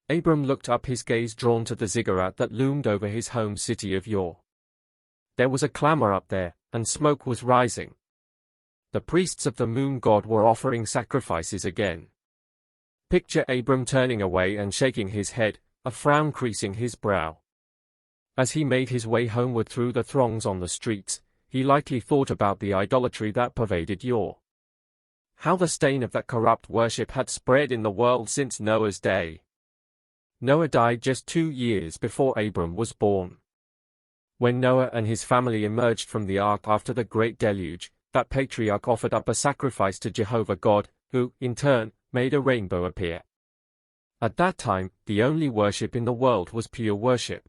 Abram looked up, his gaze drawn to the ziggurat that loomed over his home city of yore. There was a clamor up there, and smoke was rising. The priests of the moon god were offering sacrifices again. Picture Abram turning away and shaking his head, a frown creasing his brow. As he made his way homeward through the throngs on the streets, he likely thought about the idolatry that pervaded yore. How the stain of that corrupt worship had spread in the world since Noah's day. Noah died just 2 years before Abram was born. When Noah and his family emerged from the ark after the great deluge, that patriarch offered up a sacrifice to Jehovah God, who, in turn, made a rainbow appear. At that time, the only worship in the world was pure worship.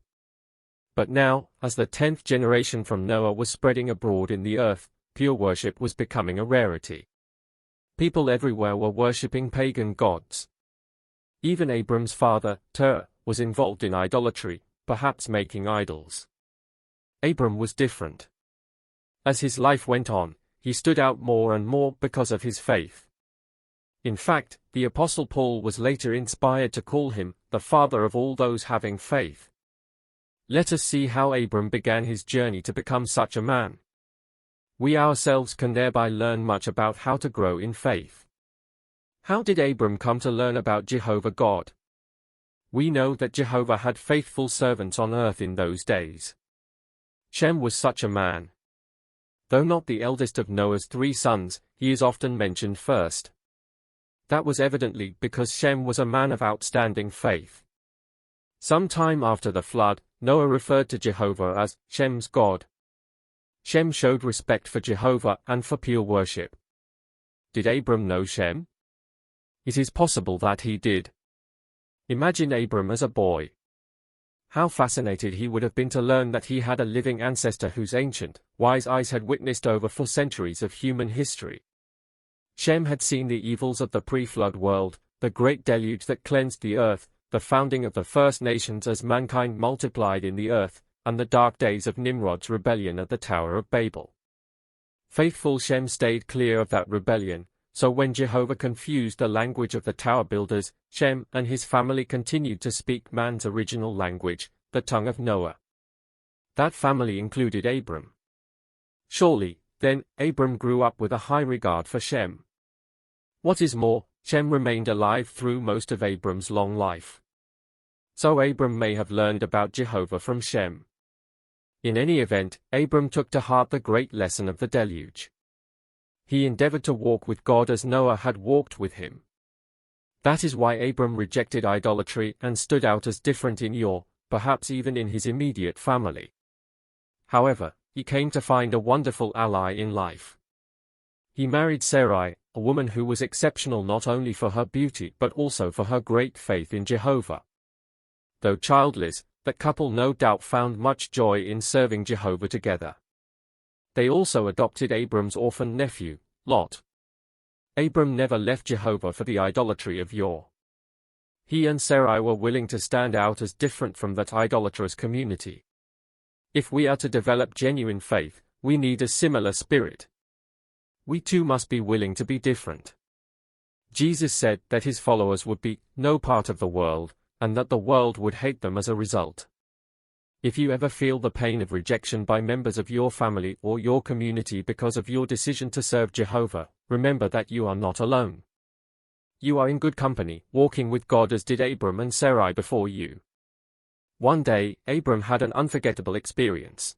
But now, as the 10th generation from Noah was spreading abroad in the earth, pure worship was becoming a rarity. People everywhere were worshipping pagan gods. Even Abram's father, Terah, was involved in idolatry, perhaps making idols. Abram was different. As his life went on, he stood out more and more because of his faith. In fact, the Apostle Paul was later inspired to call him the father of all those having faith. Let us see how Abram began his journey to become such a man. We ourselves can thereby learn much about how to grow in faith. How did Abram come to learn about Jehovah God? We know that Jehovah had faithful servants on earth in those days. Shem was such a man. Though not the eldest of Noah's 3 sons, he is often mentioned first. That was evidently because Shem was a man of outstanding faith. Some time after the flood, Noah referred to Jehovah as Shem's God. Shem showed respect for Jehovah and for pure worship. Did Abram know Shem? It is possible that he did. Imagine Abram as a boy. How fascinated he would have been to learn that he had a living ancestor whose ancient, wise eyes had witnessed over 4 centuries of human history. Shem had seen the evils of the pre-flood world, the great deluge that cleansed the earth, the founding of the first nations as mankind multiplied in the earth, and the dark days of Nimrod's rebellion at the Tower of Babel. Faithful Shem stayed clear of that rebellion, so when Jehovah confused the language of the tower builders, Shem and his family continued to speak man's original language, the tongue of Noah. That family included Abram. Surely, then, Abram grew up with a high regard for Shem. What is more, Shem remained alive through most of Abram's long life. So Abram may have learned about Jehovah from Shem. In any event, Abram took to heart the great lesson of the deluge. He endeavored to walk with God as Noah had walked with him. That is why Abram rejected idolatry and stood out as different in yore, perhaps even in his immediate family. However, he came to find a wonderful ally in life. He married Sarai, a woman who was exceptional not only for her beauty but also for her great faith in Jehovah. Though childless, the couple no doubt found much joy in serving Jehovah together. They also adopted Abram's orphan nephew, Lot. Abram never left Jehovah for the idolatry of yore. He and Sarai were willing to stand out as different from that idolatrous community. If we are to develop genuine faith, we need a similar spirit. We too must be willing to be different. Jesus said that his followers would be no part of the world, and that the world would hate them as a result. If you ever feel the pain of rejection by members of your family or your community because of your decision to serve Jehovah, remember that you are not alone. You are in good company, walking with God as did Abram and Sarai before you. One day, Abram had an unforgettable experience.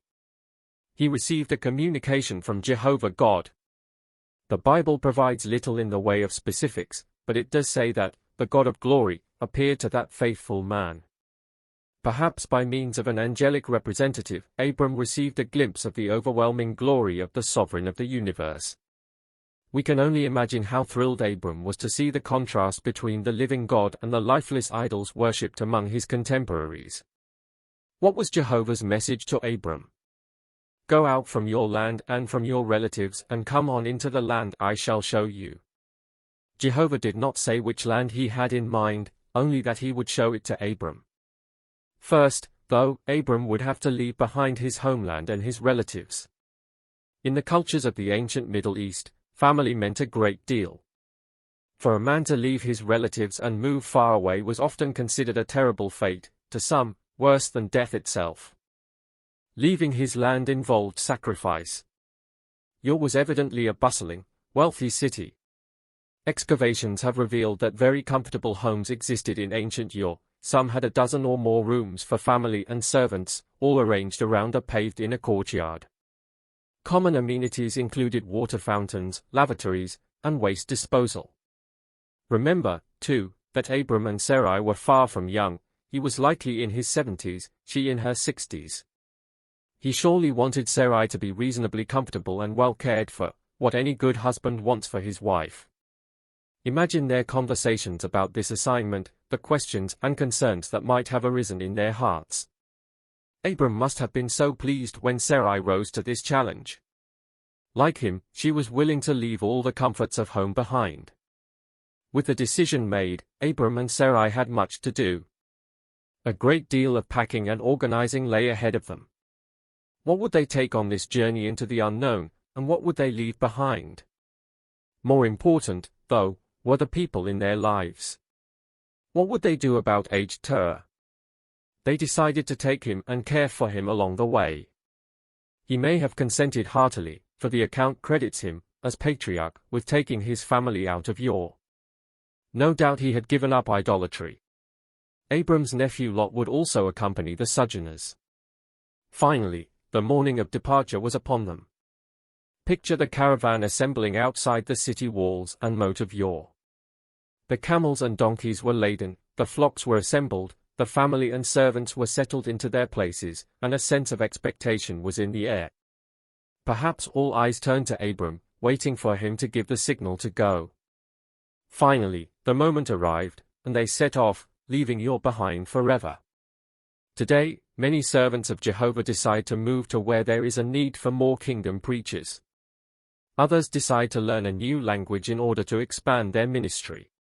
He received a communication from Jehovah God. The Bible provides little in the way of specifics, but it does say that the God of glory appeared to that faithful man. Perhaps by means of an angelic representative, Abram received a glimpse of the overwhelming glory of the Sovereign of the universe. We can only imagine how thrilled Abram was to see the contrast between the living God and the lifeless idols worshipped among his contemporaries. What was Jehovah's message to Abram? Go out from your land and from your relatives and come on into the land I shall show you. Jehovah did not say which land he had in mind, only that he would show it to Abram. First, though, Abram would have to leave behind his homeland and his relatives. In the cultures of the ancient Middle East, family meant a great deal. For a man to leave his relatives and move far away was often considered a terrible fate, to some, worse than death itself. Leaving his land involved sacrifice. Ur was evidently a bustling, wealthy city. Excavations have revealed that very comfortable homes existed in ancient Ur. Some had a dozen or more rooms for family and servants, all arranged around a paved inner courtyard. Common amenities included water fountains, lavatories, and waste disposal. Remember, too, that Abram and Sarai were far from young. He was likely in his 70s, she in her 60s. He surely wanted Sarai to be reasonably comfortable and well cared for, what any good husband wants for his wife. Imagine their conversations about this assignment, the questions and concerns that might have arisen in their hearts. Abram must have been so pleased when Sarai rose to this challenge. Like him, she was willing to leave all the comforts of home behind. With the decision made, Abram and Sarai had much to do. A great deal of packing and organizing lay ahead of them. What would they take on this journey into the unknown, and what would they leave behind? More important, though, were the people in their lives. What would they do about aged Terah? They decided to take him and care for him along the way. He may have consented heartily, for the account credits him, as patriarch, with taking his family out of Ur. No doubt he had given up idolatry. Abram's nephew Lot would also accompany the sojourners. Finally, the morning of departure was upon them. Picture the caravan assembling outside the city walls and moat of Ur. The camels and donkeys were laden, the flocks were assembled, the family and servants were settled into their places, and a sense of expectation was in the air. Perhaps all eyes turned to Abram, waiting for him to give the signal to go. Finally, the moment arrived, and they set off, leaving Ur behind forever. Today, many servants of Jehovah decide to move to where there is a need for more kingdom preachers. Others decide to learn a new language in order to expand their ministry.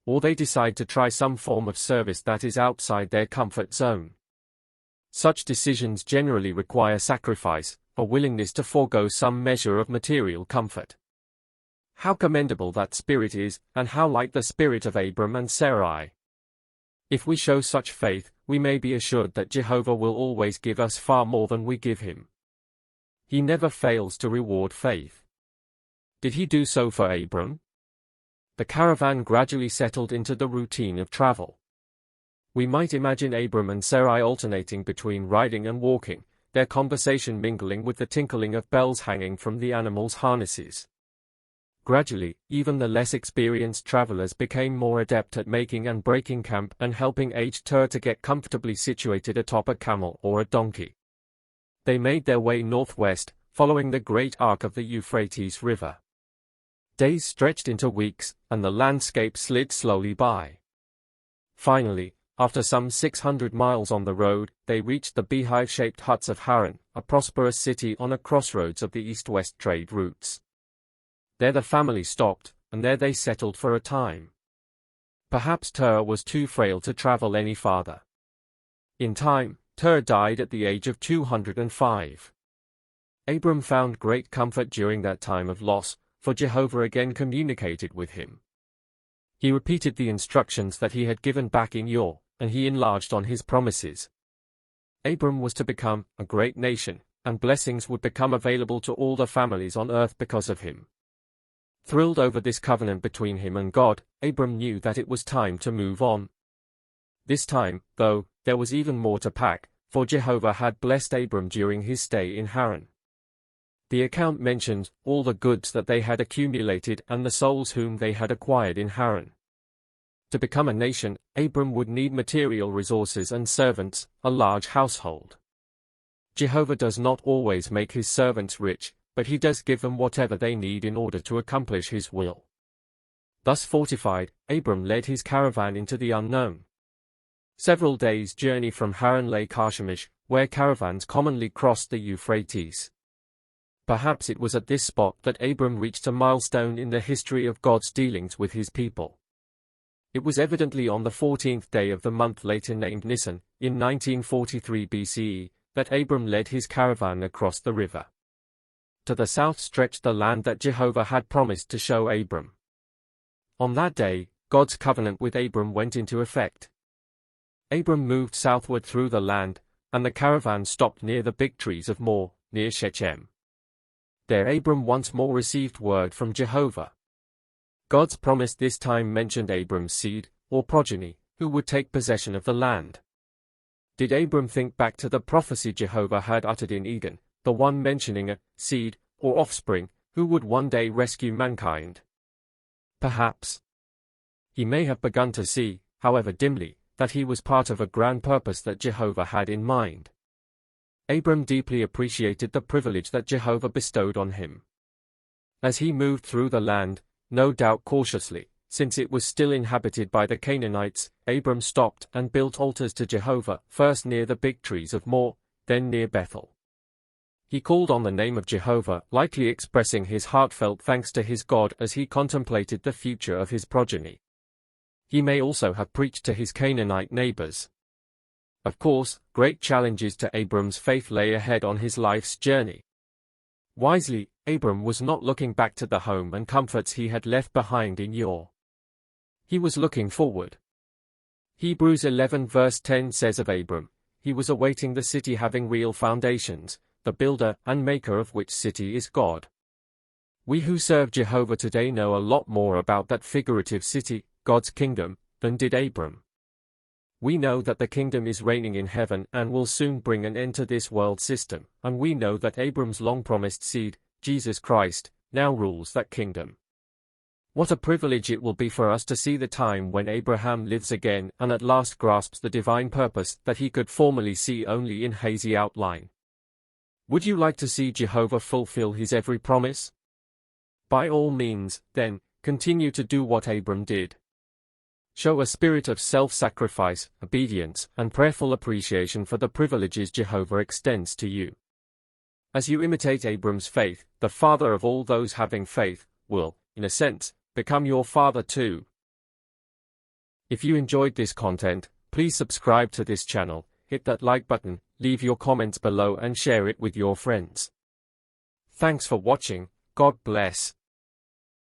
Or they decide to try some form of service that is outside their comfort zone. Such decisions generally require sacrifice, a willingness to forego some measure of material comfort. How commendable that spirit is, and how like the spirit of Abram and Sarai. If we show such faith, we may be assured that Jehovah will always give us far more than we give him. He never fails to reward faith. Did he do so for Abram? The caravan gradually settled into the routine of travel. We might imagine Abram and Sarai alternating between riding and walking, their conversation mingling with the tinkling of bells hanging from the animals' harnesses. Gradually, even the less experienced travelers became more adept at making and breaking camp and helping aged Terah to get comfortably situated atop a camel or a donkey. They made their way northwest, following the great arc of the Euphrates River. Days stretched into weeks, and the landscape slid slowly by. Finally, after some 600 miles on the road, they reached the beehive-shaped huts of Haran, a prosperous city on a crossroads of the east-west trade routes. There the family stopped, and there they settled for a time. Perhaps Terah was too frail to travel any farther. In time, Terah died at the age of 205. Abram found great comfort during that time of loss, for Jehovah again communicated with him. He repeated the instructions that he had given back in Ur, and he enlarged on his promises. Abram was to become a great nation, and blessings would become available to all the families on earth because of him. Thrilled over this covenant between him and God, Abram knew that it was time to move on. This time, though, there was even more to pack, for Jehovah had blessed Abram during his stay in Haran. The account mentions all the goods that they had accumulated and the souls whom they had acquired in Haran. To become a nation, Abram would need material resources and servants, a large household. Jehovah does not always make his servants rich, but he does give them whatever they need in order to accomplish his will. Thus fortified, Abram led his caravan into the unknown. Several days' journey from Haran lay Carchemish, where caravans commonly crossed the Euphrates. Perhaps it was at this spot that Abram reached a milestone in the history of God's dealings with his people. It was evidently on the 14th day of the month later named Nisan, in 1943 BCE, that Abram led his caravan across the river. To the south stretched the land that Jehovah had promised to show Abram. On that day, God's covenant with Abram went into effect. Abram moved southward through the land, and the caravan stopped near the big trees of Moreh, near Shechem. There Abram once more received word from Jehovah. God's promise this time mentioned Abram's seed, or progeny, who would take possession of the land. Did Abram think back to the prophecy Jehovah had uttered in Eden, the one mentioning a seed, or offspring, who would one day rescue mankind? Perhaps. He may have begun to see, however dimly, that he was part of a grand purpose that Jehovah had in mind. Abram deeply appreciated the privilege that Jehovah bestowed on him. As he moved through the land, no doubt cautiously, since it was still inhabited by the Canaanites, Abram stopped and built altars to Jehovah, first near the big trees of Moreh, then near Bethel. He called on the name of Jehovah, likely expressing his heartfelt thanks to his God as he contemplated the future of his progeny. He may also have preached to his Canaanite neighbors. Of course, great challenges to Abram's faith lay ahead on his life's journey. Wisely, Abram was not looking back to the home and comforts he had left behind in Ur. He was looking forward. Hebrews 11 verse 10 says of Abram, he was awaiting the city having real foundations, the builder and maker of which city is God. We who serve Jehovah today know a lot more about that figurative city, God's kingdom, than did Abram. We know that the kingdom is reigning in heaven and will soon bring an end to this world system, and we know that Abram's long-promised seed, Jesus Christ, now rules that kingdom. What a privilege it will be for us to see the time when Abraham lives again and at last grasps the divine purpose that he could formerly see only in hazy outline. Would you like to see Jehovah fulfill his every promise? By all means, then, continue to do what Abram did. Show a spirit of self-sacrifice, obedience, and prayerful appreciation for the privileges Jehovah extends to you. As you imitate Abram's faith, the father of all those having faith will, in a sense, become your father too. If you enjoyed this content, please subscribe to this channel, hit that like button, leave your comments below and share it with your friends. Thanks for watching. God bless.